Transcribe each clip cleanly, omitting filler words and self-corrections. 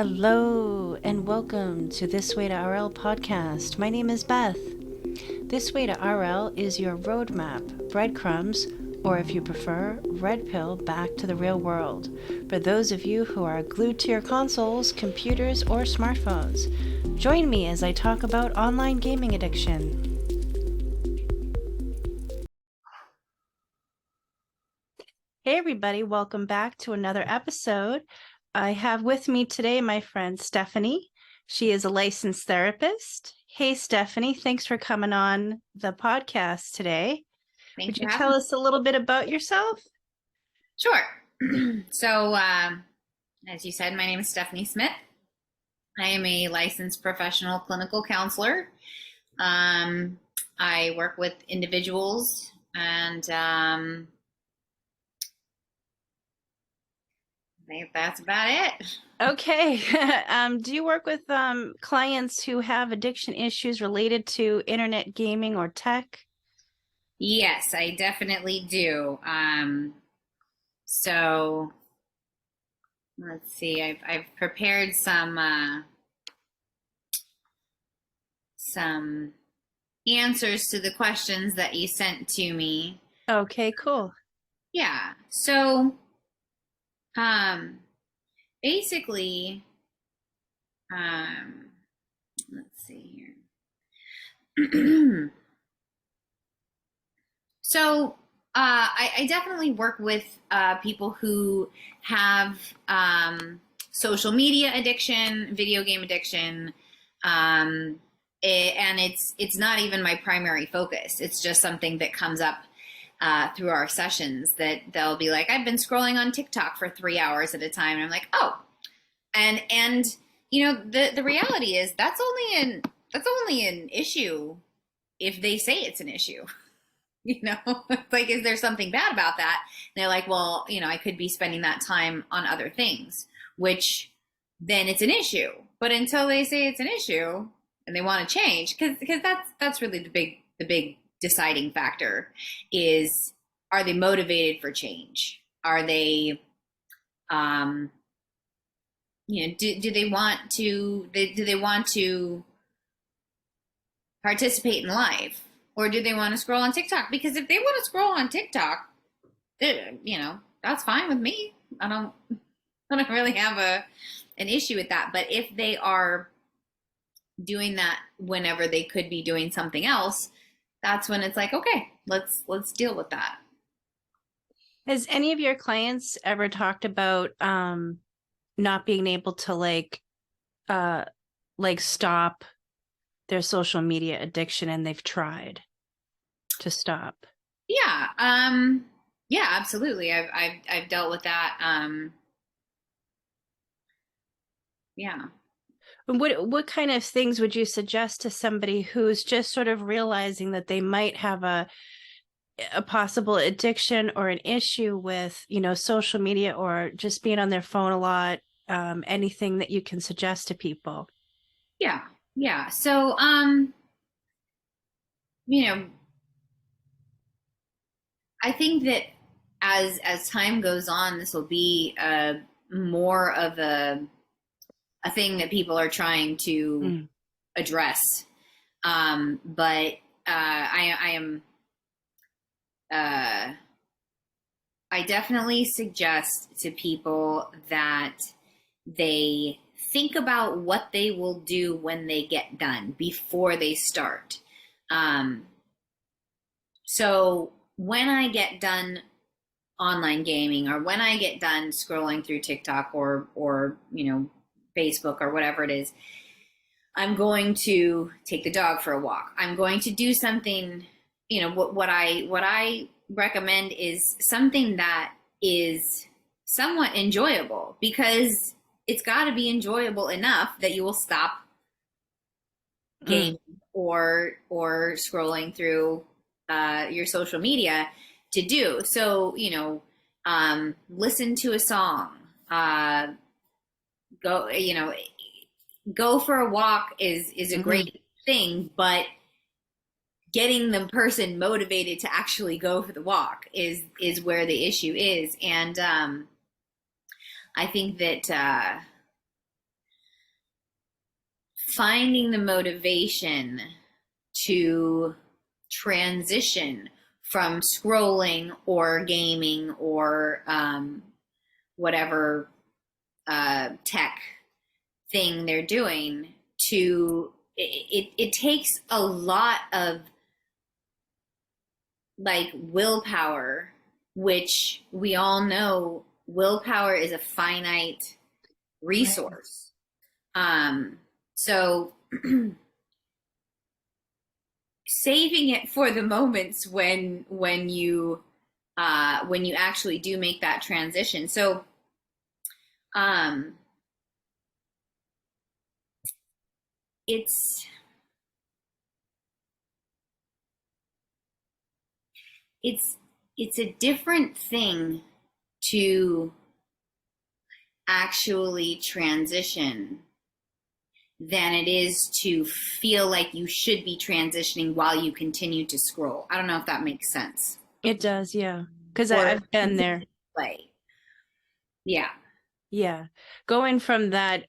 Hello and welcome to This Way to RL podcast. My name is Beth. This Way to RL is your roadmap, breadcrumbs, or if you prefer, red pill back to the real world. For those of you who are glued to your consoles, computers, or smartphones, join me as I talk about online gaming addiction. Hey everybody, welcome back to another episode. I have with me today my friend Stephanie. She is a licensed therapist. Hey Stephanie, thanks for coming on the podcast today. Thanks Would for you having tell me. us a little bit about yourself? Sure. So, as you said, my name is Stephanie Smith. I am a licensed professional clinical counselor. I work with individuals, and I think that's about it. Okay. Do you work with clients who have addiction issues related to internet gaming or tech? Yes, I definitely do. So let's see. I've prepared some answers to the questions that you sent to me. Okay, cool. Yeah. So um, basically, um, let's see here. So I definitely work with people who have social media addiction, video game addiction, and it's not even my primary focus. It's just something that comes up through our sessions that they'll be like, I've been scrolling on TikTok for 3 hours at a time, and I'm like, oh, and you know the reality is that's only an issue if they say it's an issue. You know, like, is there something bad about that? And they're like, well, I could be spending that time on other things, which then it's an issue. But until they say it's an issue and they want to change, because that's really the big deciding factor is, are they motivated for change? Are they, um, do they want to, do they want to participate in life? Or do they want to scroll on TikTok? Because if they want to scroll on TikTok, that's fine with me. I don't really have an issue with that. But if they are doing that whenever they could be doing something else, that's when it's like, okay, let's deal with that. Has any of your clients ever talked about not being able to uh stop their social media addiction and they've tried to stop? Yeah, yeah, absolutely. I've dealt with that. Yeah. What kind of things would you suggest to somebody who's just sort of realizing that they might have a possible addiction or an issue with, social media or just being on their phone a lot? Anything that you can suggest to people? Yeah. Yeah. So, you know, I think that as time goes on, this will be more of a thing that people are trying to Mm. address. But I am I definitely suggest to people that they think about what they will do when they get done before they start. Um, so when I get done online gaming, or when I get done scrolling through TikTok or Facebook or whatever it is, I'm going to take the dog for a walk. I'm going to do something. What I recommend is something that is somewhat enjoyable, because it's got to be enjoyable enough that you will stop Mm. gaming or scrolling through your social media to do. So, listen to a song, go, go for a walk is a Mm-hmm. great thing, but getting the person motivated to actually go for the walk is where the issue is. And I think that finding the motivation to transition from scrolling or gaming or whatever tech thing they're doing to it takes a lot of like willpower, which we all know willpower is a finite resource. So saving it for the moments when you actually do make that transition. So it's a different thing to actually transition than it is to feel like you should be transitioning while you continue to scroll. I don't know if that makes sense. It does, yeah. Because I've been there. Play. Yeah. Yeah. Going from that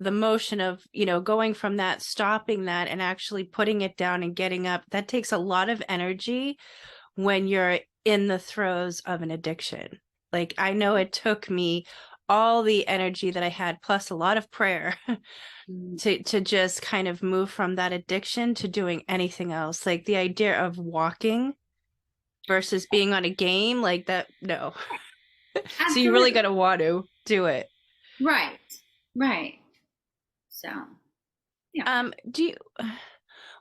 the motion of, going from that, stopping that and actually putting it down and getting up, that takes a lot of energy when you're in the throes of an addiction. Like, I know it took me all the energy that I had, plus a lot of prayer, to just kind of move from that addiction to doing anything else. Like the idea of walking versus being on a game like that, no. So you really got to want to do it. Right. So, yeah.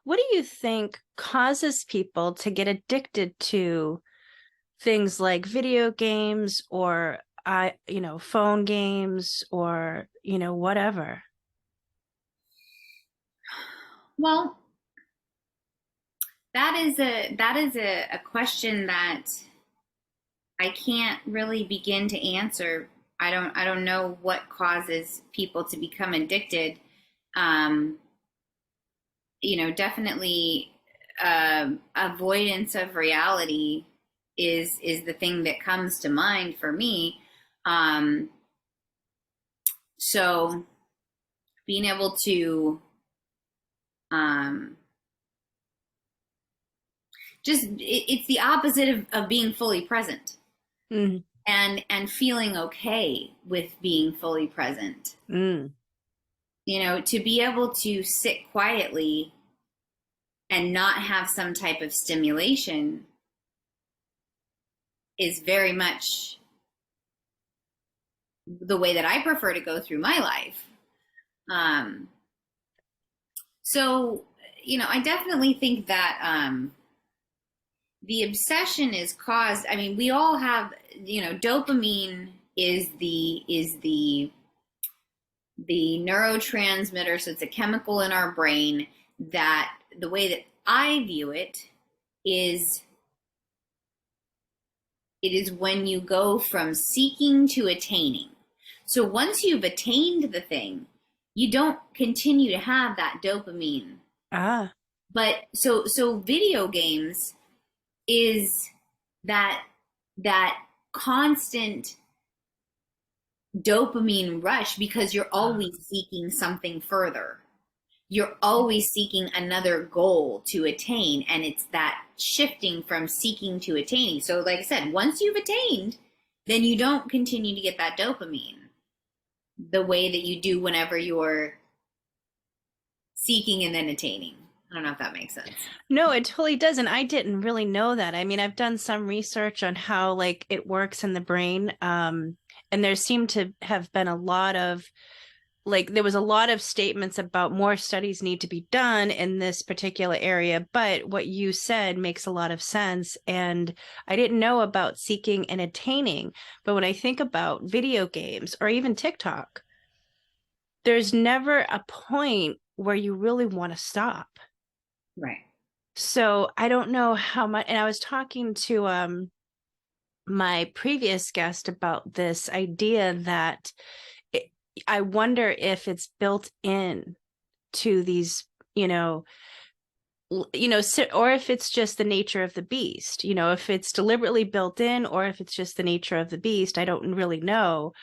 What do you think causes people to get addicted to things like video games or phone games or whatever? Well, that is a question that I can't really begin to answer. I don't know what causes people to become addicted. Definitely avoidance of reality is the thing that comes to mind for me. So being able to it's the opposite of being fully present. Mm. And feeling okay with being fully present. Mm. To be able to sit quietly and not have some type of stimulation is very much the way that I prefer to go through my life. So, I definitely think that the obsession is caused. I mean, we all have, dopamine is the neurotransmitter. So it's a chemical in our brain that the way that I view it is when you go from seeking to attaining. So once you've attained the thing, you don't continue to have that dopamine. But so video games is that constant dopamine rush because you're always seeking something further. You're always seeking another goal to attain, and it's that shifting from seeking to attaining. So like I said, once you've attained, then you don't continue to get that dopamine the way that you do whenever you're seeking and then attaining. I don't know if that makes sense. No, it totally does. And I didn't really know that. I mean, I've done some research on how like it works in the brain. And there seemed to have been a lot of there was a lot of statements about more studies need to be done in this particular area. But what you said makes a lot of sense. And I didn't know about seeking and attaining. But when I think about video games or even TikTok, there's never a point where you really want to stop. Right. So I don't know how much, and I was talking to my previous guest about this idea that I wonder if it's built in to these, or if it's just the nature of the beast, if it's deliberately built in or if it's just the nature of the beast, I don't really know.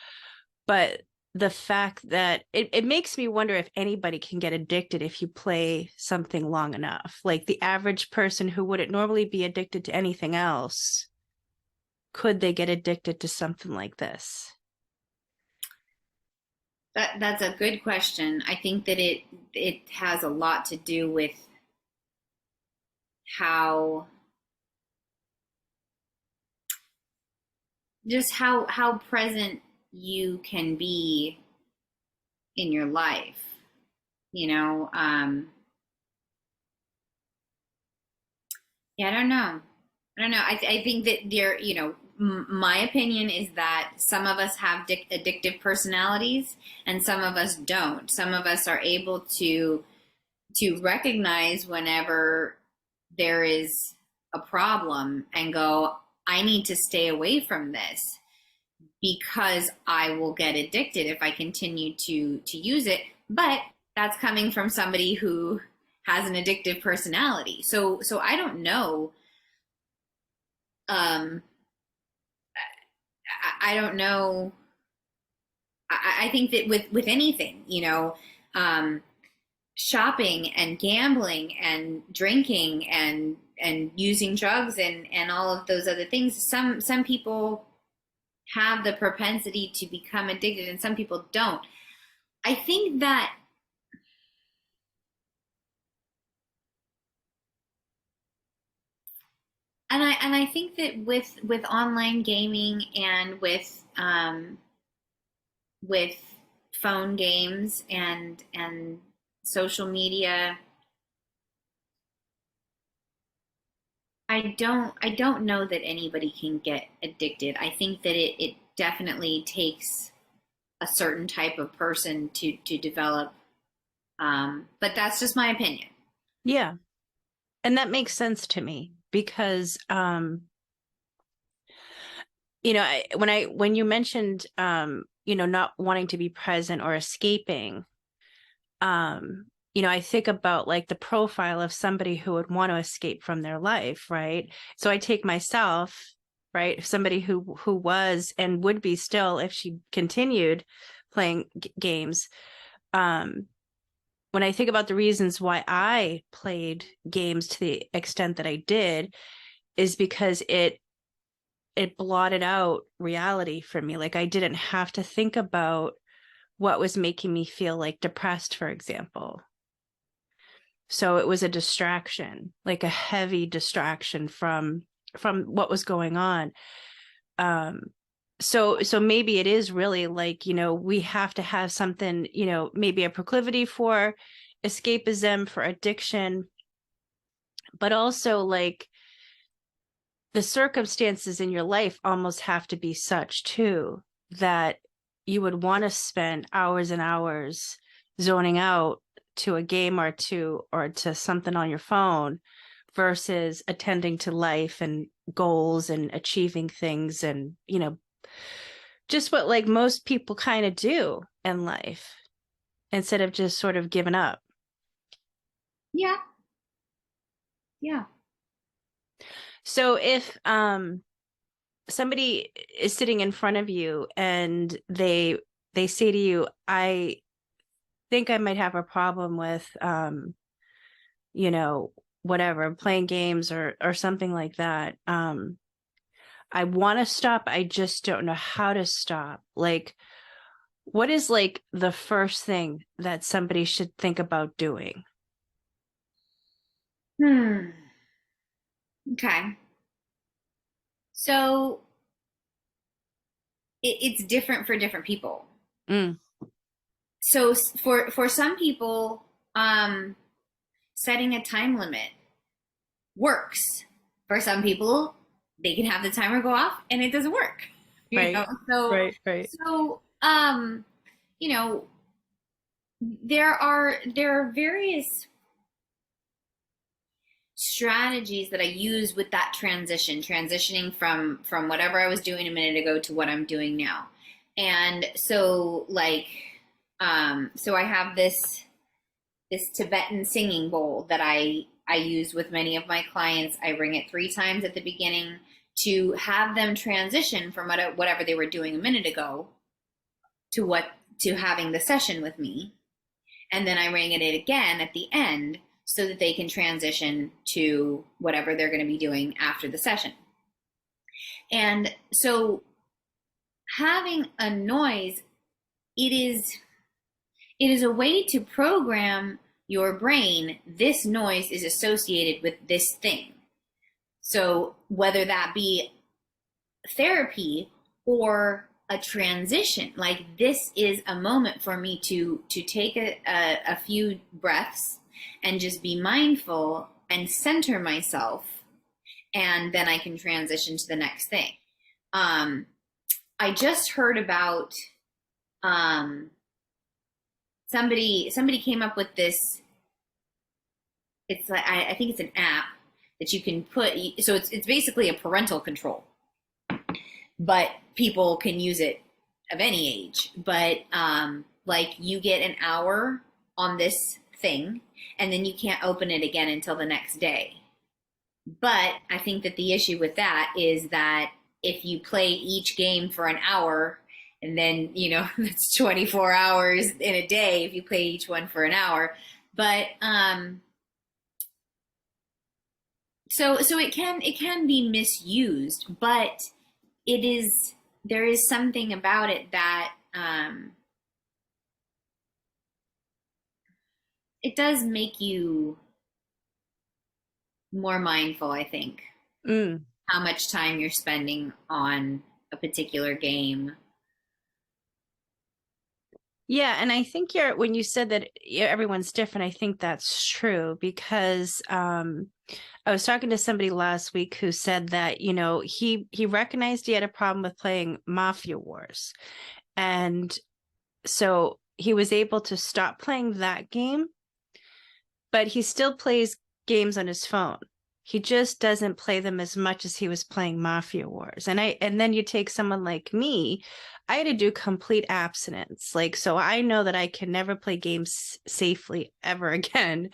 But the fact that it makes me wonder if anybody can get addicted if you play something long enough. Like the average person who wouldn't normally be addicted to anything else, could they get addicted to something like this? That's a good question. I think that it has a lot to do with how just how present you can be in your life. You know, yeah, I don't know. I don't know. I think that there, my opinion is that some of us have addictive personalities and some of us don't. Some of us are able to recognize whenever there is a problem and go, I need to stay away from this because I will get addicted if I continue to use it. But that's coming from somebody who has an addictive personality. So I don't know. Um, I don't know. I think that with anything, shopping and gambling and drinking and using drugs and all of those other things, some people have the propensity to become addicted and some people don't. I think that and I think that with online gaming and with phone games and social media, I don't know that anybody can get addicted. I think that it definitely takes a certain type of person to develop. But that's just my opinion. Yeah. And that makes sense to me because when you mentioned not wanting to be present or escaping, I think about like the profile of somebody who would want to escape from their life, right? So I take myself, right? Somebody who was and would be still if she continued playing games. When I think about the reasons why I played games to the extent that I did, is because it blotted out reality for me. Like I didn't have to think about what was making me feel like depressed, for example. So it was a distraction, like a heavy distraction from what was going on. Um, so maybe it is really like, we have to have something, maybe a proclivity for escapism, for addiction, but also like the circumstances in your life almost have to be such too that you would want to spend hours and hours zoning out to a game or to something on your phone versus attending to life and goals and achieving things and just what like most people kind of do in life instead of just sort of giving up. Yeah, yeah. So if somebody is sitting in front of you and they say to you, I think I might have a problem with you know whatever, playing games or something like that, I want to stop, I just don't know how to stop. Like, what is like the first thing that somebody should think about doing? Hmm. Okay. So it's different for different people. Mm, So for some people, setting a time limit works. For some people, they can have the timer go off and it doesn't work. You know, right, so right. so you know, there are various strategies that I use with that transitioning from whatever I was doing a minute ago to what I'm doing now. And so like so I have this Tibetan singing bowl that I use with many of my clients. I ring it 3 times at the beginning to have them transition from whatever they were doing a minute ago to what to having the session with me. And then I rang it again at the end so that they can transition to whatever they're going to be doing after the session. And so having a noise, it is a way to program your brain. This noise is associated with this thing. So whether that be therapy or a transition, like this is a moment for me to take a few breaths and just be mindful and center myself, and then I can transition to the next thing. I just heard about somebody came up with this. It's like I think it's an app that you can put. So it's basically a parental control, but people can use it of any age. But like you get an hour on this thing, and then you can't open it again until the next day. But I think that the issue with that is that if you play each game for an hour, and then, that's 24 hours in a day if you play each one for an hour. But so it can be misused, but there is something about it that it does make you more mindful, I think, how much time you're spending on a particular game. Yeah, and I think when you said that everyone's different, I think that's true because I was talking to somebody last week who said that, he recognized he had a problem with playing Mafia Wars. And so he was able to stop playing that game, but he still plays games on his phone. He just doesn't play them as much as he was playing Mafia Wars. And then you take someone like me, I had to do complete abstinence. So I know that I can never play games safely ever again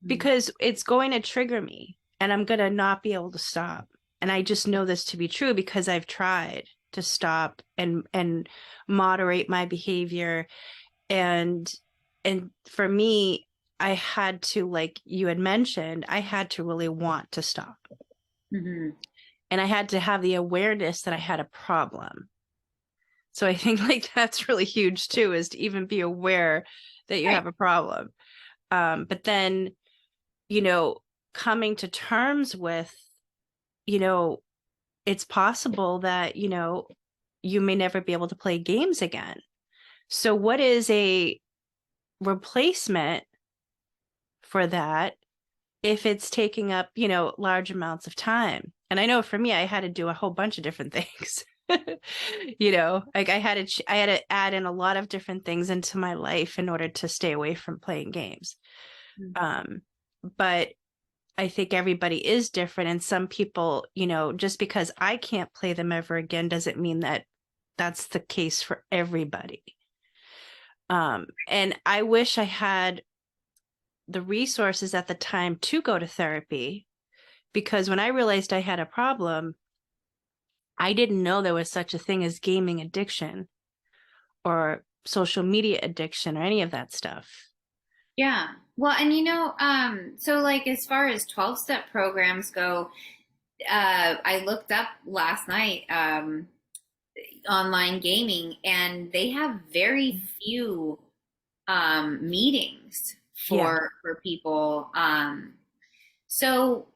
because it's going to trigger me and I'm going to not be able to stop. And I just know this to be true because I've tried to stop and moderate my behavior. And for me, I had to, like you had mentioned, I had to really want to stop. Mm-hmm. And I had to have the awareness that I had a problem. So I think that's really huge too, is to even be aware that you have a problem. But then, coming to terms with, it's possible that, you may never be able to play games again. So what is a replacement for that if it's taking up, large amounts of time? And I know for me, I had to do a whole bunch of different things. I had to add in a lot of different things into my life in order to stay away from playing games. Mm-hmm. But I think everybody is different. And some people, just because I can't play them ever again doesn't mean that that's the case for everybody. And I wish I had the resources at the time to go to therapy, because when I realized I had a problem, I didn't know there was such a thing as gaming addiction or social media addiction or any of that stuff. Yeah. Well, and so as far as 12-step programs go, I looked up last night online gaming, and they have very few meetings for people. So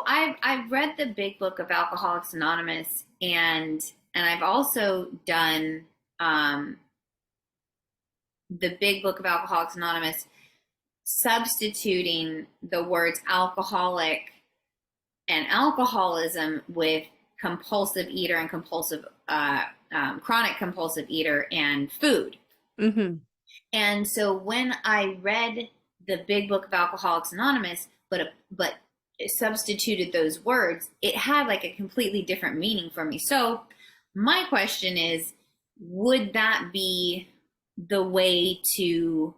I've read the Big Book of Alcoholics Anonymous, and I've also done the Big Book of Alcoholics Anonymous, substituting the words alcoholic and alcoholism with compulsive eater and chronic compulsive eater and food. Mm-hmm. And so when I read the Big Book of Alcoholics Anonymous, but substituted those words, it had a completely different meaning for me. So my question is, would that be the way to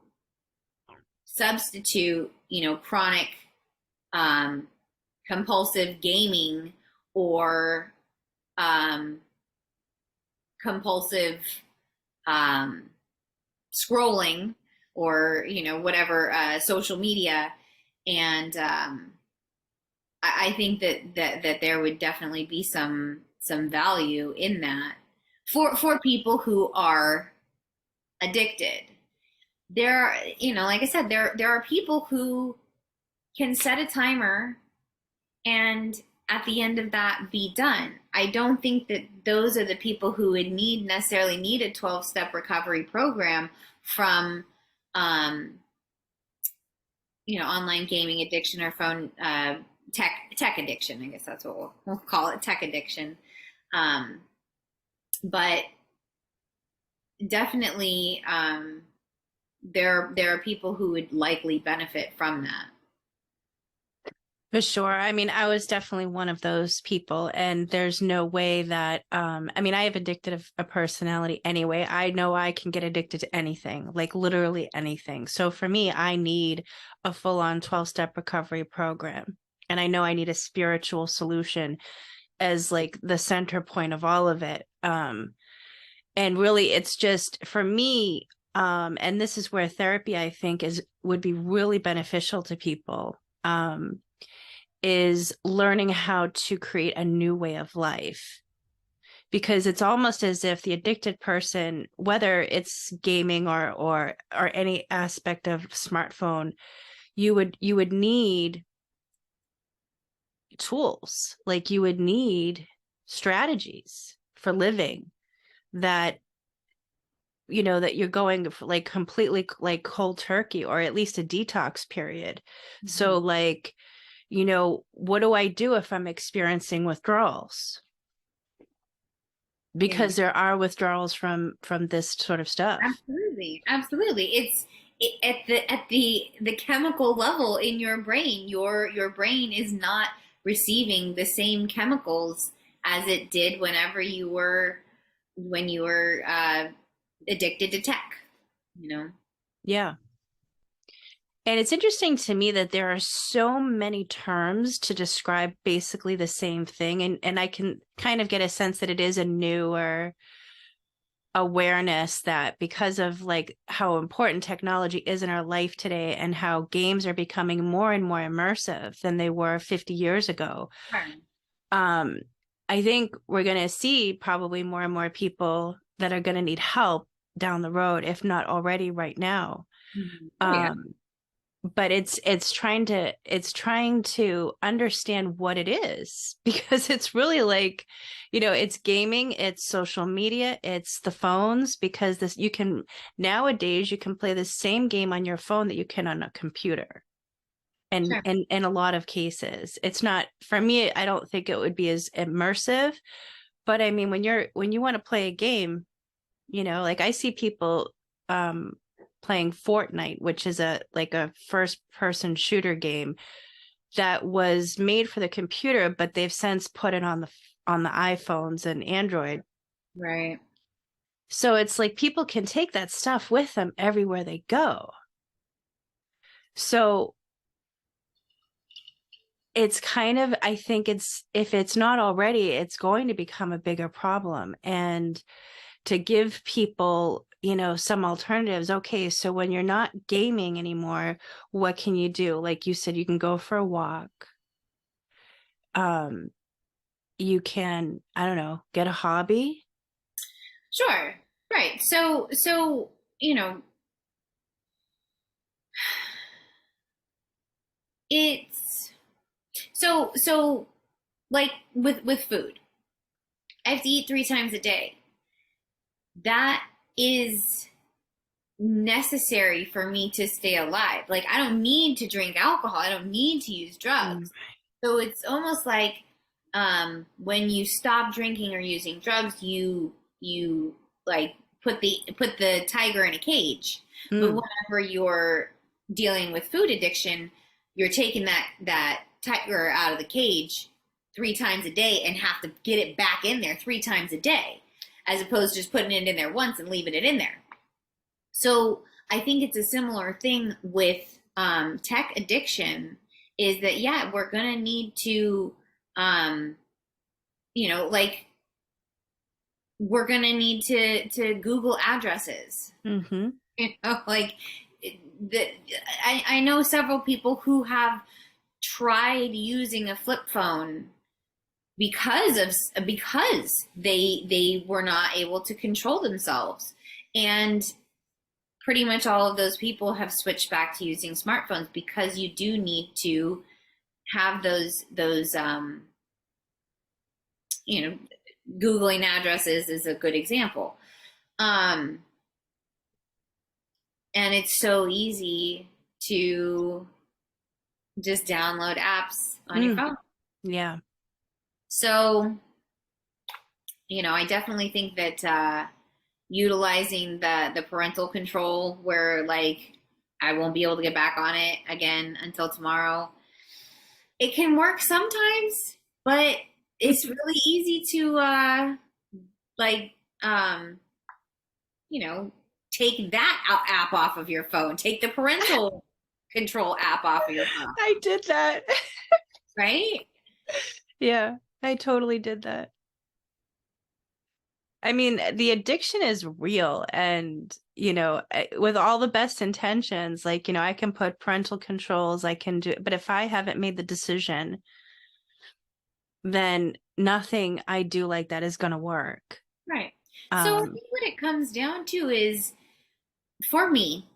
substitute, chronic compulsive gaming or compulsive scrolling or, whatever, social media. And I think that there would definitely be some value in that for people who are addicted. There are, like I said, there are people who can set a timer and at the end of that be done. I don't think that those are the people who would necessarily need a 12-step recovery program from online gaming addiction or phone tech addiction. I guess that's what we'll call it, tech addiction. But definitely there are people who would likely benefit from that. For sure. I mean, I was definitely one of those people, and there's no way that, I mean, I have addictive a personality anyway. I know I can get addicted to anything, like literally anything. So for me, I need a full-on 12-step recovery program. And I know I need a spiritual solution as like the center point of all of it. And really, it's just for me, and this is where therapy, I think, would be really beneficial to people. Is learning how to create a new way of life, because it's almost as if the addicted person, whether it's gaming or any aspect of smartphone, you would need tools, like you would need strategies for living that that you're going for, like completely like cold turkey, or at least a detox period. Mm-hmm. So like, what do I do if I'm experiencing withdrawals? Because there are withdrawals from this sort of stuff. Absolutely. It's at the chemical level in your brain. Your brain is not receiving the same chemicals as it did when you were addicted to tech. Yeah. And it's interesting to me that there are so many terms to describe basically the same thing. And I can kind of get a sense that it is a newer awareness that because of like how important technology is in our life today and how games are becoming more and more immersive than they were 50 years ago. Right. I think we're going to see probably more and more people that are going to need help down the road, if not already right now. Mm-hmm. Oh, yeah. But it's trying to understand what it is, because it's really like, it's gaming, it's social media, it's the phones, because nowadays you can play the same game on your phone that you can on a computer. And sure. In a lot of cases, it's not, for me, I don't think it would be as immersive, but I mean, when you want to play a game, like I see people, playing Fortnite, which is a first person shooter game that was made for the computer, but they've since put it on the iPhones and Android. Right. So it's like people can take that stuff with them everywhere they go. So it's kind of, I think if it's not already, it's going to become a bigger problem. And to give people, some alternatives. Okay, so when you're not gaming anymore, what can you do? Like you said, you can go for a walk. You can, I don't know, get a hobby. Sure. Right. So, it's so like with food, I have to eat 3 times a day. That is necessary for me to stay alive. Like, I don't need to drink alcohol. I don't need to use drugs. So it's almost like when you stop drinking or using drugs, you like put the tiger in a cage. But whenever you're dealing with food addiction, you're taking that tiger out of the cage 3 times a day and have to get it back in there 3 times a day, as opposed to just putting it in there once and leaving it in there. So I think it's a similar thing with tech addiction, is that, yeah, we're going to need to, we're going to need to Google addresses. Mm-hmm. Like the, I know several people who have tried using a flip phone because they were not able to control themselves, and pretty much all of those people have switched back to using smartphones because you do need to have those you know, googling addresses is a good example. um and it's so easy to just download apps on your Mm, phone. yeah. So, I definitely think that utilizing the parental control, where like I won't be able to get back on it again until tomorrow, it can work sometimes, but it's really easy to like um you know take that app off of your phone, take the parental control app off of your phone, I did that. right? Yeah, I totally did that. I mean, the addiction is real. And, with all the best intentions, like, I can put parental controls, I can do, but if I haven't made the decision, then nothing I do like that is going to work. Right. So I Um, think what it comes down to is, for me,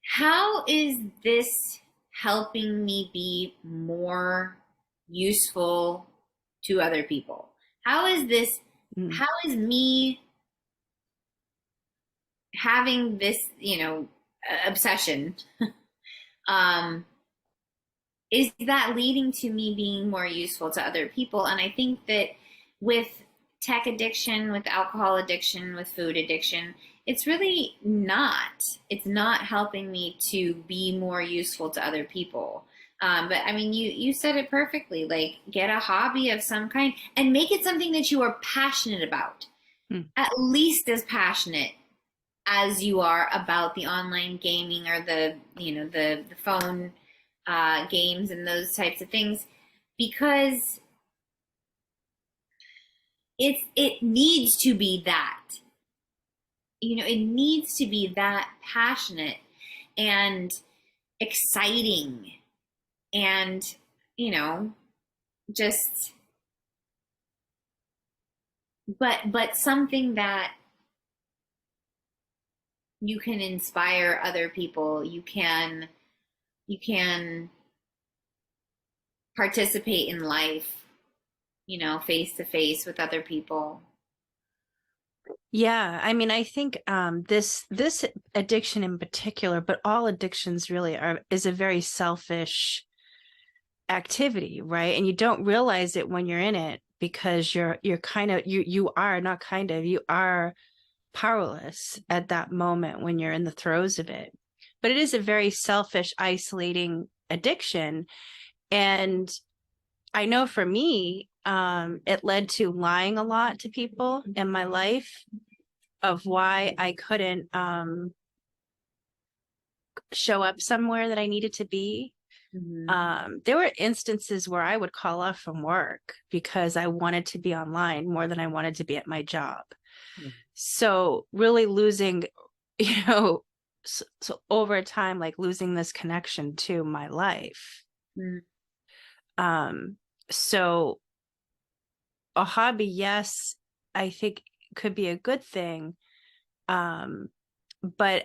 how is this helping me be more useful to other people? How is this, mm, how is me having this, obsession, um, is that leading to me being more useful to other people? And I think that with tech addiction, with alcohol addiction, with food addiction, it's really not. It's not helping me to be more useful to other people. But I mean, you said it perfectly. Like, get a hobby of some kind and make it something that you are passionate about, mm. at least as passionate as you are about the online gaming or the phone games and those types of things, because it needs to be that, it needs to be that passionate and exciting, and just, but something that you can inspire other people. You can participate in life, face to face with other people. Yeah, I mean, I think this addiction in particular, but all addictions really is a very selfish activity, right? And you don't realize it when you're in it because you're kind of you are not kind of you are powerless at that moment when you're in the throes of it. But it is a very selfish, isolating addiction. And I know for me, it led to lying a lot to people in my life of why I couldn't show up somewhere that I needed to be. Mm-hmm. There were instances where I would call off from work because I wanted to be online more than I wanted to be at my job. So really losing, so over time, like losing this connection to my life. Mm-hmm. Um, so a hobby, yes, I think could be a good thing. But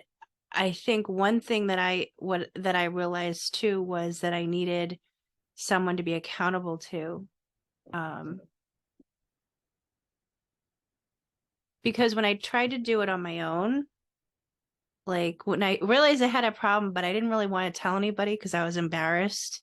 I think one thing that I realized too was that I needed someone to be accountable to. Um, because when I tried to do it on my own, like when I realized I had a problem, but I didn't really want to tell anybody because I was embarrassed.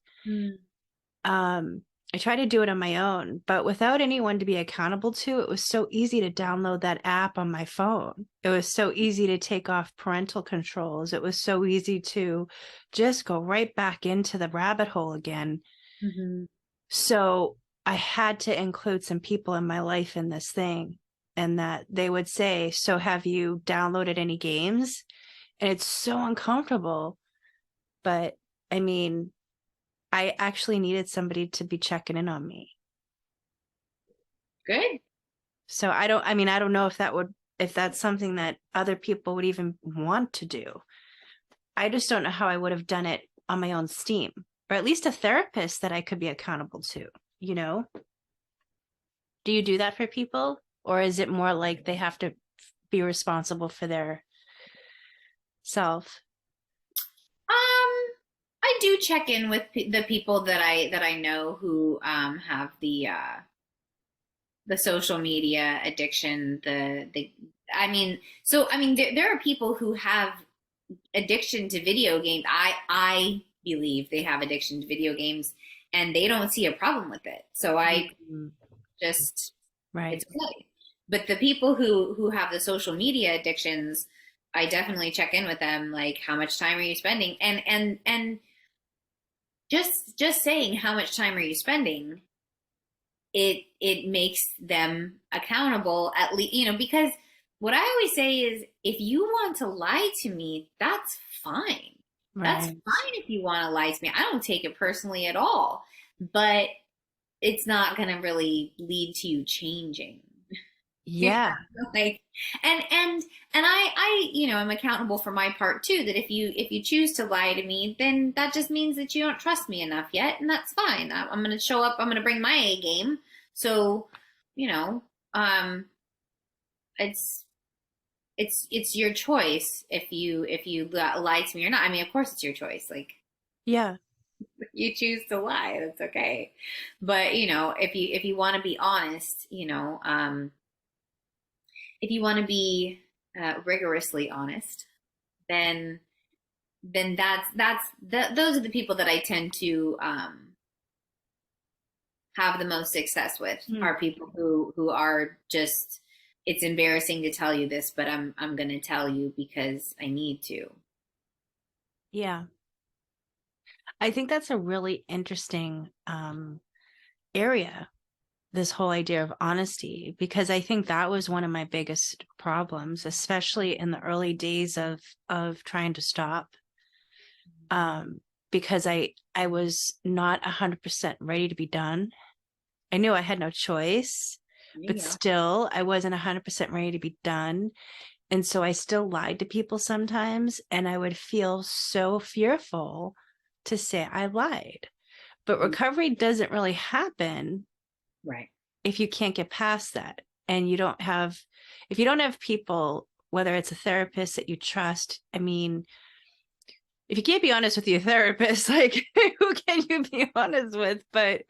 Um, I tried to do it on my own, but without anyone to be accountable to, it was so easy to download that app on my phone. It was so easy to take off parental controls. It was so easy to just go right back into the rabbit hole again. Mm-hmm. So I had to include some people in my life in this thing, and that they would say, "So have you downloaded any games?" And it's so uncomfortable. But I mean, I actually needed somebody to be checking in on me. Good. So I don't know if that would if that's something that other people would even want to do. I just don't know how I would have done it on my own steam, or at least a therapist that I could be accountable to, you know? Do you do that for people? Or is it more like they have to be responsible for their self? I do check in with the people that I know who have the social media addiction. The I mean, so I mean, there are people who have addiction to video games. I believe they have addiction to video games, and they don't see a problem with it. So I just Right. it's okay. But the people who have the social media addictions, I definitely check in with them. Like, how much time are you spending? And just saying how much time are you spending, it makes them accountable, at least, because what I always say is, if you want to lie to me, that's fine. That's Right. fine if you want to lie to me. I don't take it personally at all. But it's not going to really lead to you changing. Yeah. Like, and I'm accountable for my part too, that if you choose to lie to me, then that just means that you don't trust me enough yet, and that's fine. I'm going to show up, I'm going to bring my A game. So, you know, um it's your choice if you lie to me or not. I mean, of course it's your choice. Like, Yeah. you choose to lie, that's okay. But, if you want to be honest, if you want to be rigorously honest, then those are the people that I tend to have the most success with, Hmm. are people who are just, it's embarrassing to tell you this, but I'm going to tell you because I need to. Yeah. I think that's a really interesting area, this whole idea of honesty, because I think that was one of my biggest problems, especially in the early days of trying to stop. Because I was not 100% ready to be done. I knew I had no choice, but Yeah. still I wasn't 100% ready to be done. And so I still lied to people sometimes, and I would feel so fearful to say I lied. But recovery doesn't really happen Right. if you can't get past that. And if you don't have people, whether it's a therapist that you trust, I mean, if you can't be honest with your therapist, like, who can you be honest with? But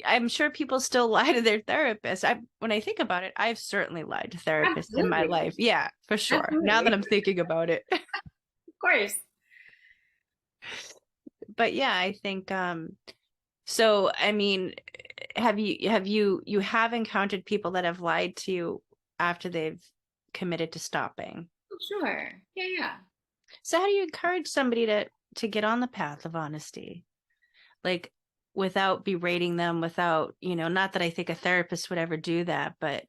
I'm sure people still lie to their therapist. When I think about it, I've certainly lied to therapists in my Absolutely. life. Yeah, for sure. Now that Absolutely. I'm thinking about it. Of course. But yeah, I think so I mean, you have encountered people that have lied to you after they've committed to stopping? Oh, sure. Yeah, yeah. So how do you encourage somebody to get on the path of honesty? Like, without berating them, without, not that I think a therapist would ever do that, but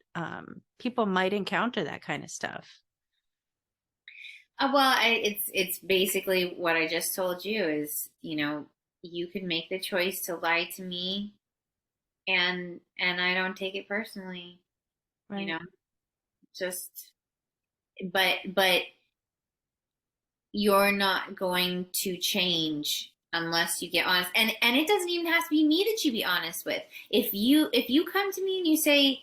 people might encounter that kind of stuff. Well, it's basically what I just told you is, you can make the choice to lie to me, and I don't take it personally, you Right. know, just, but you're not going to change unless you get honest. And it doesn't even have to be me that you be honest with. If you come to me and you say,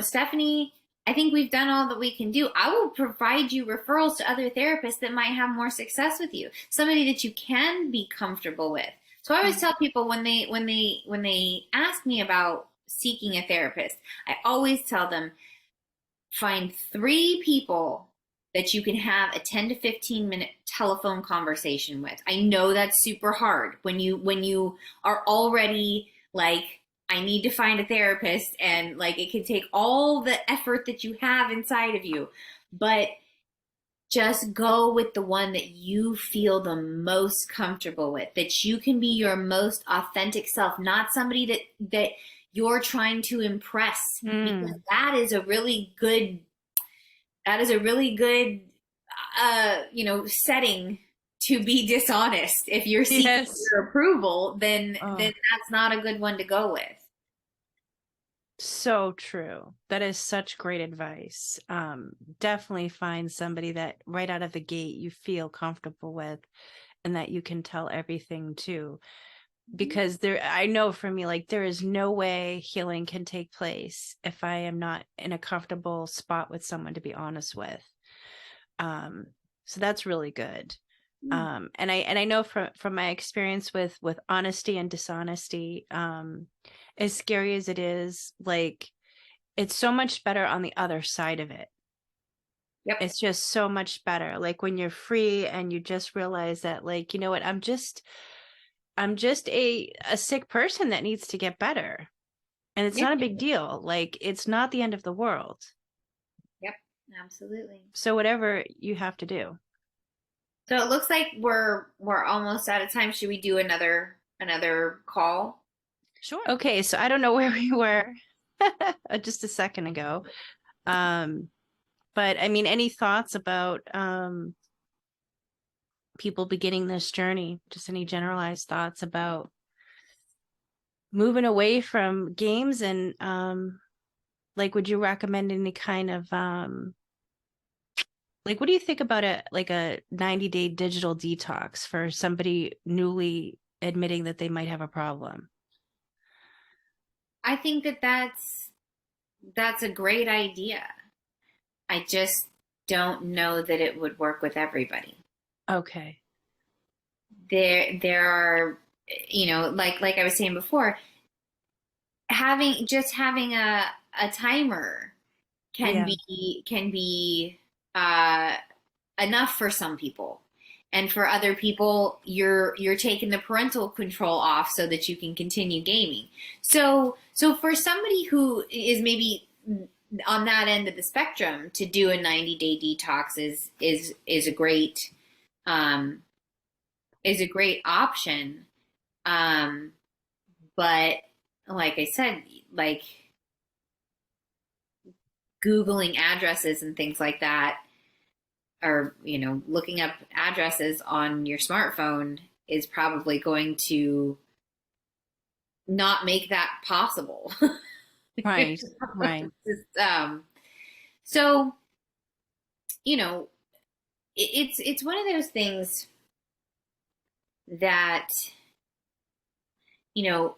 Stephanie, I think we've done all that we can do, I will provide you referrals to other therapists that might have more success with you. Somebody that you can be comfortable with. So I always tell people, when they ask me about seeking a therapist, I always tell them, find 3 people that you can have a 10 to 15 minute telephone conversation with. I know that's super hard when you are already like, I need to find a therapist, and like, it can take all the effort that you have inside of you. But just go with the one that you feel the most comfortable with, that you can be your most authentic self, not somebody that you're trying to impress, because Mm. that is a really good setting to be dishonest. If you're seeking Yes. their approval, then Oh, that's not a good one to go with. So true. That is such great advice. Definitely find somebody that right out of the gate you feel comfortable with and that you can tell everything to. Because I know for me, like, there is no way healing can take place if I am not in a comfortable spot with someone to be honest with. Um, so that's really good. And I know from my experience with honesty and dishonesty, as scary as it is, like, it's so much better on the other side of it. Yep. It's just so much better. Like when you're free and you just realize that, like, you know what, I'm just a sick person that needs to get better. And it's Yep. not a big deal. Like, it's not the end of the world. Yep. Absolutely. So whatever you have to do. So it looks like we're almost out of time. Should we do another call? Sure. Okay, so I don't know where we were just a second ago. Um, but I mean, any thoughts about people beginning this journey? Just any generalized thoughts about moving away from games and like, would you recommend any kind of like, what do you think about a 90-day digital detox for somebody newly admitting that they might have a problem? I think that's a great idea. I just don't know that it would work with everybody. Okay. There are, like I was saying before, having a timer can Yeah. be uh enough for some people. And for other people, you're taking the parental control off so that you can continue gaming. So for somebody who is maybe on that end of the spectrum, to do a 90-day detox is a great um, option. Um, but like I said, like Googling addresses and things like that, or looking up addresses on your smartphone, is probably going to not make that possible. Right. Right. So it's one of those things that you know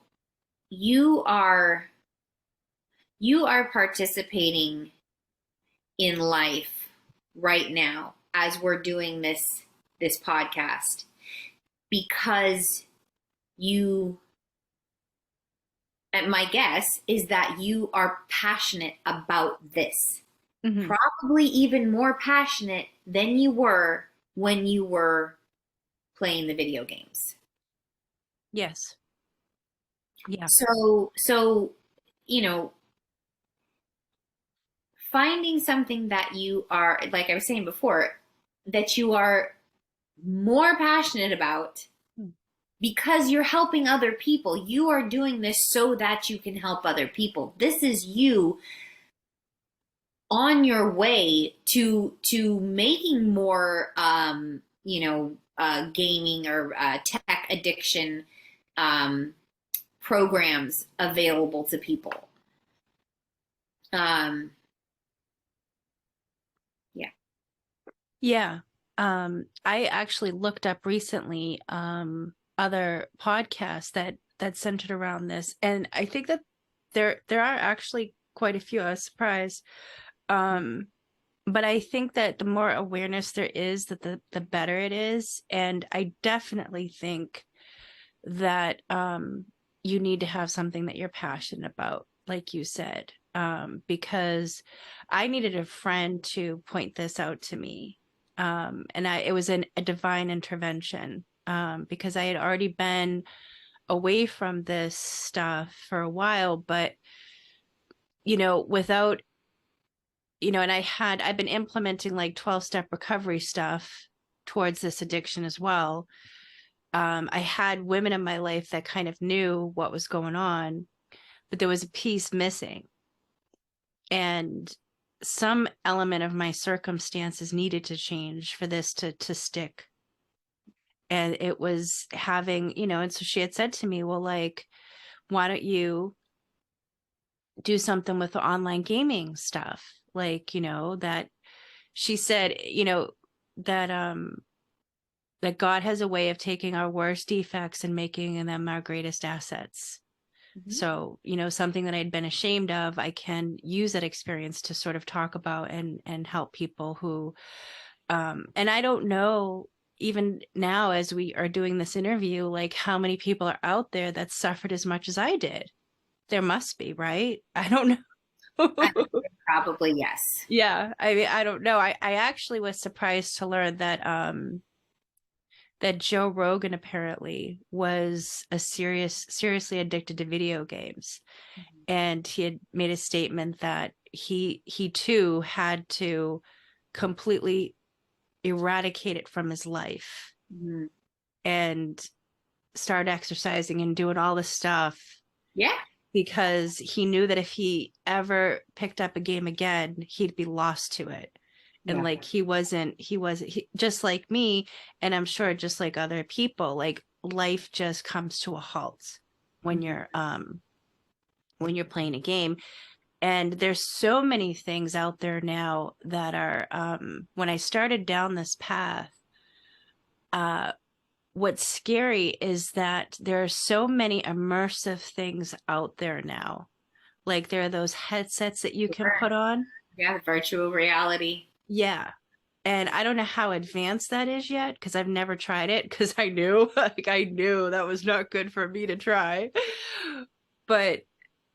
you are you are participating in life right now as we're doing this podcast, because you and my guess is that you are passionate about this, Hmm. probably even more passionate than you were when you were playing the video games. Yes. Yeah. So you know finding something that you are, like I was saying before, that you are more passionate about, because you're helping other people. You are doing this so that you can help other people. This is you on your way to making more gaming or tech addiction um, programs available to people. um, yeah. Yeah. I actually looked up recently other podcasts that centered around this, and I think that there are actually quite a few. I was surprised. Um, but I think that the more awareness there is, that the better it is. And I definitely think that you need to have something that you're passionate about, like you said, because I needed a friend to point this out to me. And it was a divine intervention, because I had already been away from this stuff for a while, but without, and I've been implementing like 12-step recovery stuff towards this addiction as well. I had women in my life that kind of knew what was going on, but there was a piece missing. And some element of my circumstances needed to change for this to stick. And it was having, and so she had said to me, well, like, why don't you do something with the online gaming stuff. Like, that she said, that God has a way of taking our worst defects and making them our greatest assets. Mm-hmm. So, something that I'd been ashamed of, I can use that experience to sort of talk about and help people who, and I don't know, even now as we are doing this interview, like how many people are out there that suffered as much as I did. There must be, right? I don't I know. probably yes. Yeah, I mean, I don't know. I actually was surprised to learn that Joe Rogan apparently was seriously addicted to video games. Mm-hmm. And he had made a statement that he too had to completely eradicate it from his life Mm-hmm. and start exercising and doing all this stuff Yeah. because he knew that if he ever picked up a game again, he'd be lost to it. And Yeah. like he just like me, and I'm sure just like other people, like life just comes to a halt when Mm-hmm. you're playing a game. And there's so many things out there now that are when I started down this path, uh what's scary is that there are so many immersive things out there now. Like there are those headsets that you can Sure. put on. Yeah, virtual reality. Yeah. And I don't know how advanced that is yet because I've never tried it because I knew like I knew that was not good for me to try. But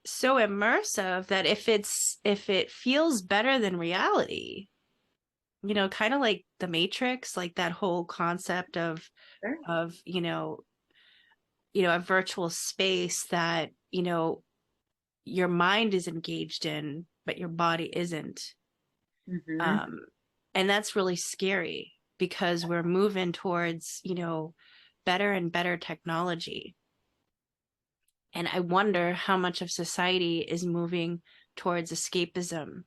so immersive that if it feels better than reality, kind of like the Matrix, like that whole concept Sure. of a virtual space that your mind is engaged in but your body isn't. Mm-hmm. um and that's really scary because we're moving towards better and better technology, and I wonder how much of society is moving towards escapism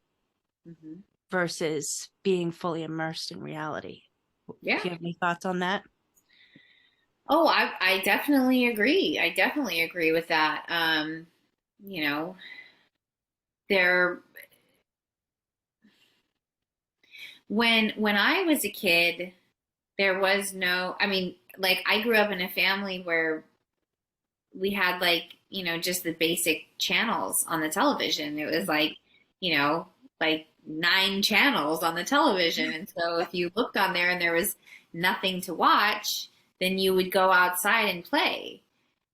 Mm-hmm. versus being fully immersed in reality. Do Yeah. you have any thoughts on that? Oh, I definitely agree. I definitely agree with that. You know, there when I was a kid, there was no, I mean, like I grew up in a family where we had like, just the basic channels on the television. It was like, you know, like 9 channels on the television. And so if you looked on there and there was nothing to watch, then you would go outside and play.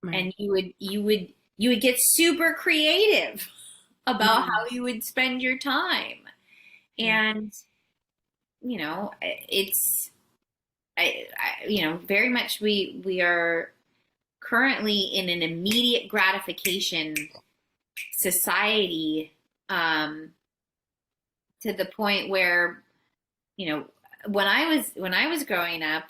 Right. And you would get super creative about Mhm. how you would spend your time. Yeah. And, it's very much we are currently in an immediate gratification society, to the point where when I was growing up,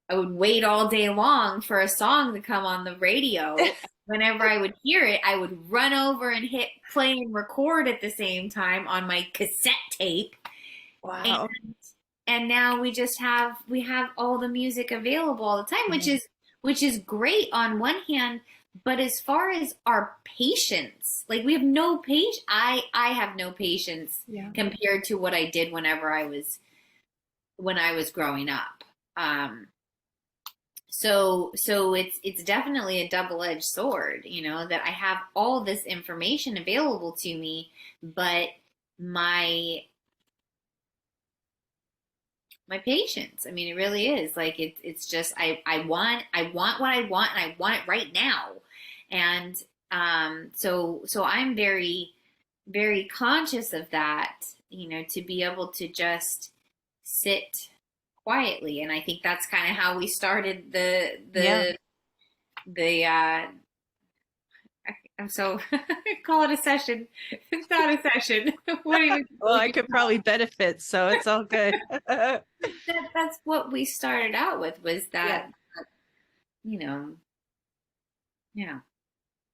I would wait all day long for a song to come on the radio. Whenever I would hear it, I would run over and hit play and record at the same time on my cassette tape. And Wow. and now we have all the music available all the time, which Mhm. is great on one hand, but as far as our patience, like we have no patience. I have no patience Yeah. compared to what I did when I was growing up. So it's definitely a double-edged sword, that I have all this information available to me, but my my patience. I mean, it really is like it's just I want what I want, and I want it right now. And so I'm very, very conscious of that, to be able to just sit quietly. And I think that's kind of how we started the Yeah. the the I'm so call it a session. It's not a session. What do you Well, I could probably benefit, so it's all good. that's what we started out with, was Yeah. that, you know, yeah.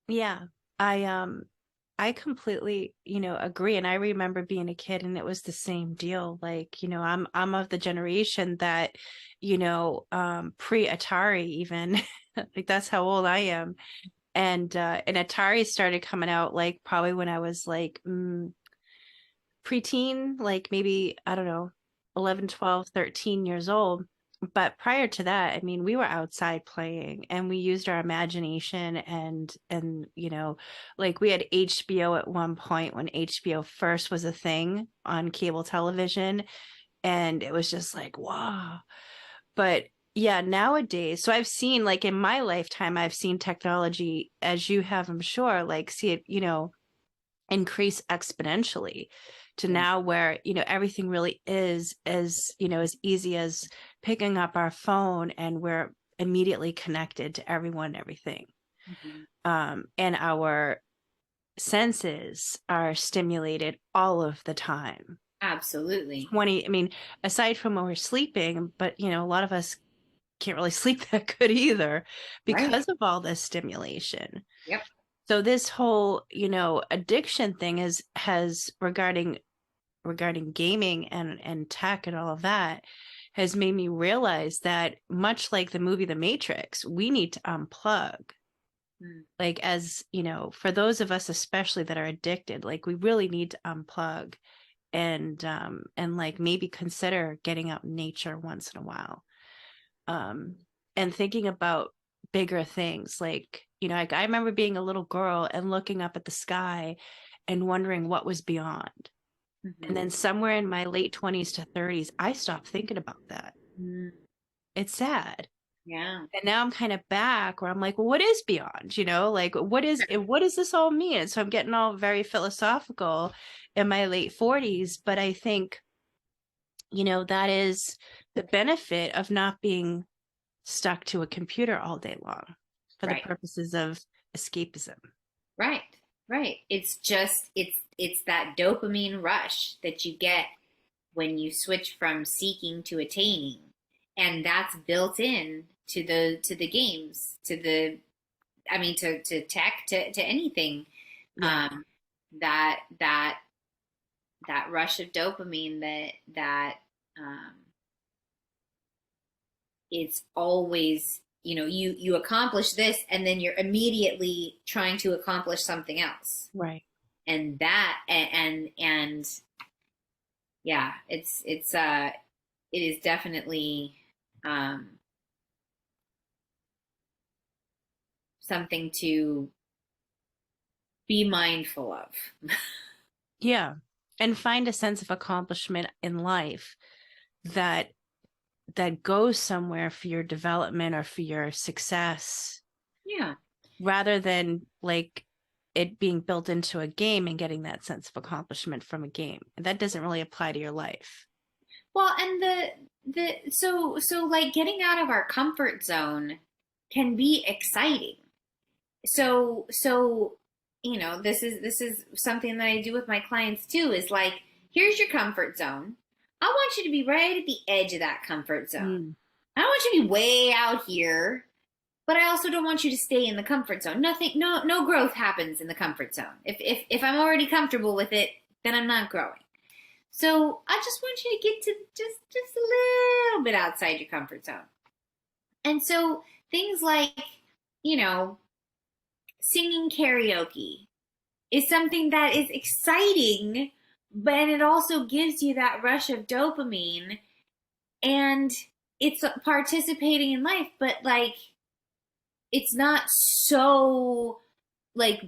Yeah. I completely, agree. And I remember being a kid and it was the same deal. Like, I'm of the generation that, pre-Atari even, like that's how old I am. and Atari started coming out like probably when I was like preteen, like maybe, I don't know, 11, 12, 13 years old. But prior to that, I mean, we were outside playing and we used our imagination and like we had HBO at one point when HBO first was a thing on cable television, and it was just like, wow. But yeah, nowadays, so I've seen, like, in my lifetime, I've seen technology, as you have, I'm sure, like see it, increase exponentially to Yeah. now where, everything really is as easy as picking up our phone and we're immediately connected to everyone and everything. Mhm. And our senses are stimulated all of the time. Absolutely. 20, I mean, aside from when we're sleeping, but a lot of us can't really sleep that good either Right. because of all this stimulation. Yep. So this whole, addiction thing has regarding gaming and tech and all of that has made me realize that, much like the movie The Matrix, we need to unplug. Mm. Like, as for those of us especially that are addicted, like we really need to unplug and like maybe consider getting out in nature once in a while. And thinking about bigger things, like, like I remember being a little girl and looking up at the sky and wondering what was beyond. And Mhm. then somewhere in my late 20s to 30s, I stopped thinking about that. Mm. It's sad. Yeah. And now I'm kind of back where I'm like, well, what is beyond? Like, what does this all mean? And so I'm getting all very philosophical in my late 40s. But I think, that is the benefit of not being stuck to a computer all day long for the Right. purposes of escapism. Right. Right. It's just it's that dopamine rush that you get when you switch from seeking to attaining. And that's built in to the games, to the I mean to tech, to anything. Yeah. Um that that that rush of dopamine that um it's always, you accomplish this and then you're immediately trying to accomplish something else. Right. And that and yeah, it is definitely um something to be mindful of. Yeah. And find a sense of accomplishment in life that goes somewhere for your development or for your success, Yeah. rather than like it being built into a game and getting that sense of accomplishment from a game. That doesn't really apply to your life. Well, and so like getting out of our comfort zone can be exciting. So this is something that I do with my clients too, is like, here's your comfort zone. I want you to be right at the edge of that comfort zone. Mm. I don't want you to be way out here, but I also don't want you to stay in the comfort zone. Nothing, no growth happens in the comfort zone. If I'm already comfortable with it, then I'm not growing. So I just want you to get to just a little bit outside your comfort zone. And so things like, you know, singing karaoke is something that is exciting, but it also gives you that rush of dopamine, and it's participating in life, but like it's not so like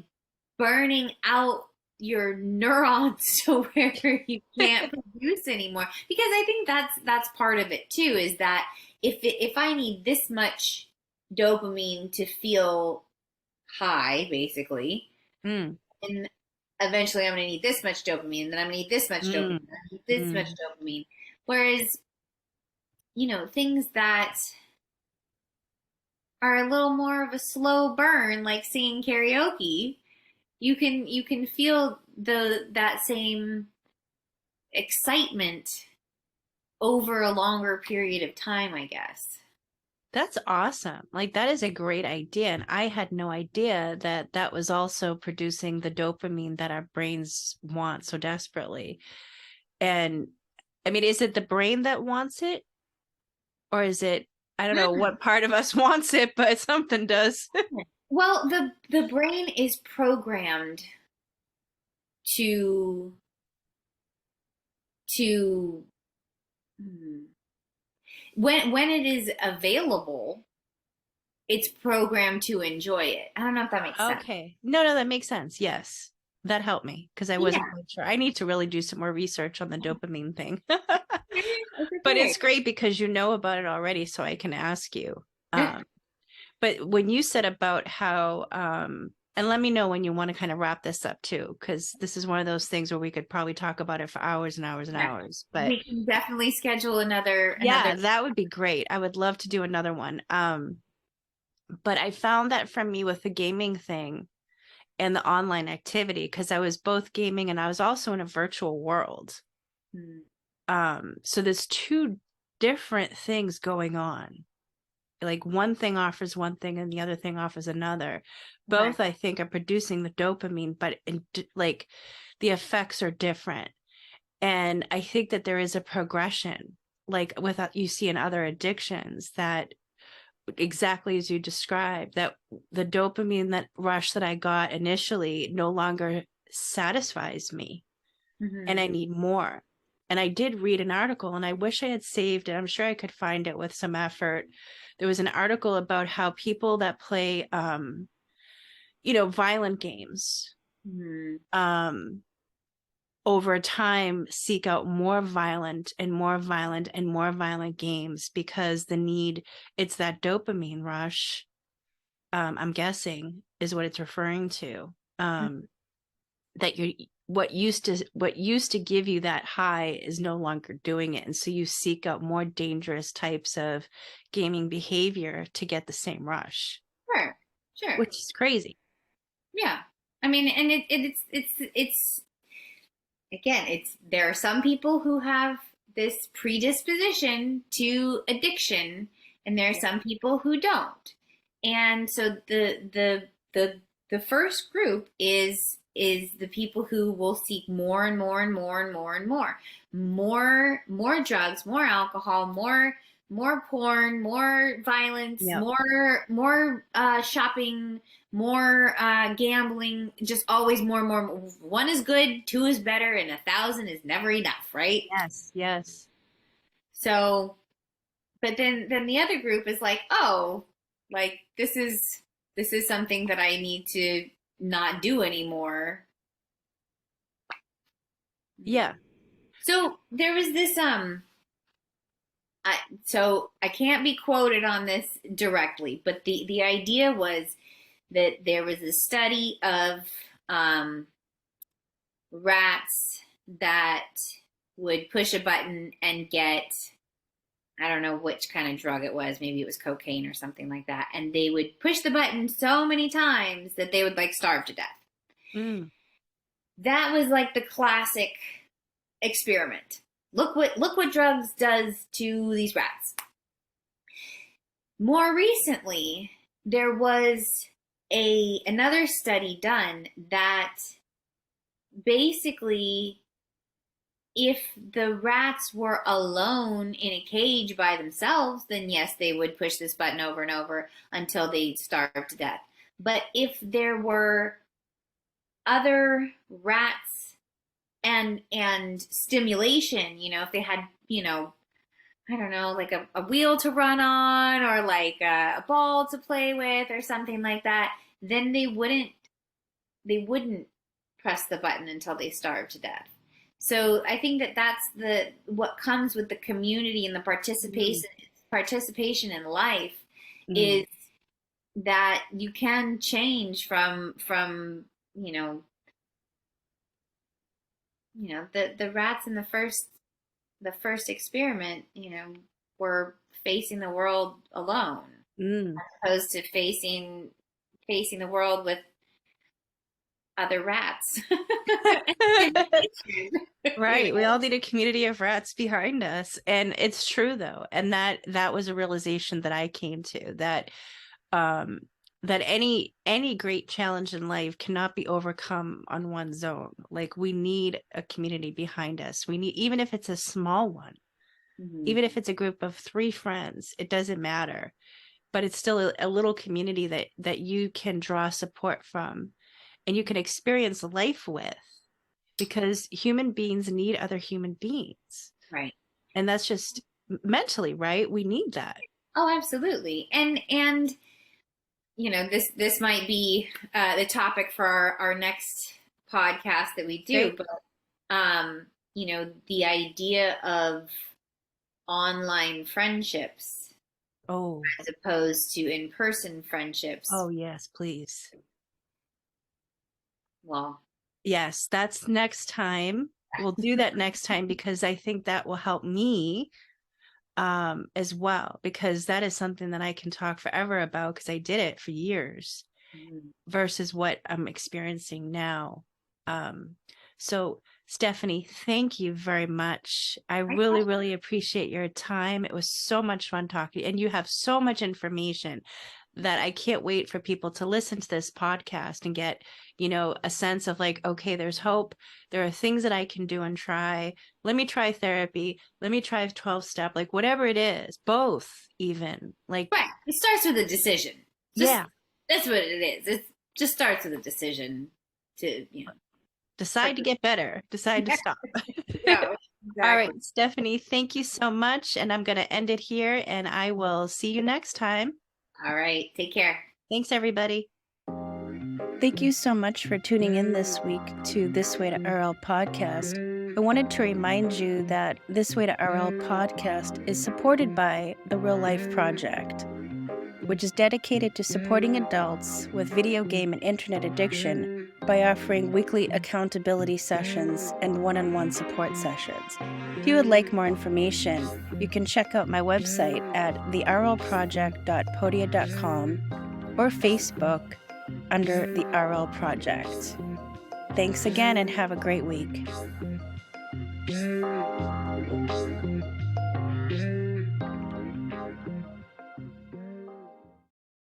burning out your neurons to where you can't produce anymore, because I think that's part of it too, is that if I need this much dopamine to feel high, basically, Mm. and eventually I'm going to need this much dopamine, and then I'm going to need this much dopamine, Mm. and I need this much Mm. dopamine. Whereas, things that are a little more of a slow burn, like singing karaoke, you can feel that same excitement over a longer period of time, I guess. That's awesome. Like, that is a great idea. And I had no idea that that was also producing the dopamine that our brains want so desperately. And I mean, is it the brain that wants it? Or is it, I don't know what part of us wants it, but something does. Well, the brain is programmed to to hmm, when it is available, it's programmed to enjoy it. I don't know if that makes sense. Okay. No, that makes sense. Yes. That helped me because I wasn't Yeah. quite sure. I need to really do some more research on the dopamine thing. It's But okay. it's great because you know about it already, so I can ask you. But when you said about how, and let me know when you want to kind of wrap this up too, because this is one of those things where we could probably talk about it for hours and hours and Yeah. hours. But We can definitely schedule another. yeah, that would be great. I would love to do another one. But I found that from me with the gaming thing and the online activity, because I was both gaming and I was also in a virtual world. Hmm. So there's two different things going on. Like one thing offers one thing and the other thing offers another. Okay. Both I think are producing the dopamine, but like the effects are different. And I think that there is a progression, like with you see in other addictions, that exactly as you described, that the dopamine that rush that I got initially no longer satisfies me and Hmm. I need more. And I did read an article and I wish I had saved it. I'm sure I could find it with some effort. There was an article about how people that play violent games Hmm. um over time seek out more violent and more violent and more violent games because it's that dopamine rush. I'm guessing is what it's referring to. That you what used to give you that high is no longer doing it, and so you seek out more dangerous types of gaming behavior to get the same rush, Sure. Sure. which is crazy. Yeah. I mean, and it's again, it's there are some people who have this predisposition to addiction, and there are Yeah. some people who don't. And so the first group is the people who will seek more and more and more and more and more drugs, more alcohol, more porn, more violence, Yep. more shopping, more gambling, just always more and more. One is good, two is better, and 1,000 is never enough, right? Yes. Yes. So, but then the other group is like, oh, like this is something that I need to not do anymore. Yeah. So there was this so I can't be quoted on this directly, but the idea was that there was a study of um, rats that would push a button and get, I don't know which kind of drug it was, maybe it was cocaine or something like that, and they would push the button so many times that they would like starve to death. Mm. That was like the classic experiment. Look what drugs does to these rats. More recently, there was a another study done that basically, if the rats were alone in a cage by themselves, then yes, they would push this button over and over until they starved to death. But if there were other rats and stimulation, if they had, I don't know, like a wheel to run on or like a ball to play with or something like that, then they wouldn't press the button until they starve to death. So I think that that's the what comes with the community and the Mm. participation in life Mm. is that you can change from you know the rats in the first experiment were facing the world alone Mm. opposed to facing the world with other rats. you Right. We know? all need a community of rats behind us. And it's true though. And that was a realization that I came to, um that any great challenge in life cannot be overcome on one's own. Like we need a community behind us. We need, even if it's a small one, Mhm. even if it's a group of 3 friends, it doesn't matter. but it's still a little community that you can draw support from and you can experience life with, because human beings need other human beings. Right. And that's just mentally, right? We need that. Oh, absolutely. And you know, this might be the topic for our next podcast that we do, Great. but you know, the idea of online friendships as opposed to in-person friendships. Oh, yes, please. Well, yes, that's next time. We'll do that next time, because I think that will help me as well, because that is something that I can talk forever about, because I did it for years versus what I'm experiencing now. So Stephanie, thank you very much. I really, really appreciate your time. It was so much fun talking, and you have so much information that I can't wait for people to listen to this podcast and get, a sense of like, okay, there's hope. There are things that I can do and try. Let me try therapy. Let me try 12-step, like whatever it is, both even. Like, right. It starts with a decision. Yeah. That's what it is. It just starts with a decision to, decide to get better, decide to stop. Yeah, exactly. All right, Stephanie, thank you so much. And I'm going to end it here, and I will see you next time. All right. Take care. Thanks, everybody. Thank you so much for tuning in this week to This Way to RL podcast. I wanted to remind you that This Way to RL podcast is supported by the Real Life Project, which is dedicated to supporting adults with video game and internet addiction by offering weekly accountability sessions and one-on-one support sessions. If you would like more information, you can check out my website at therlproject.podia.com or Facebook under the RL Project. Thanks again and have a great week.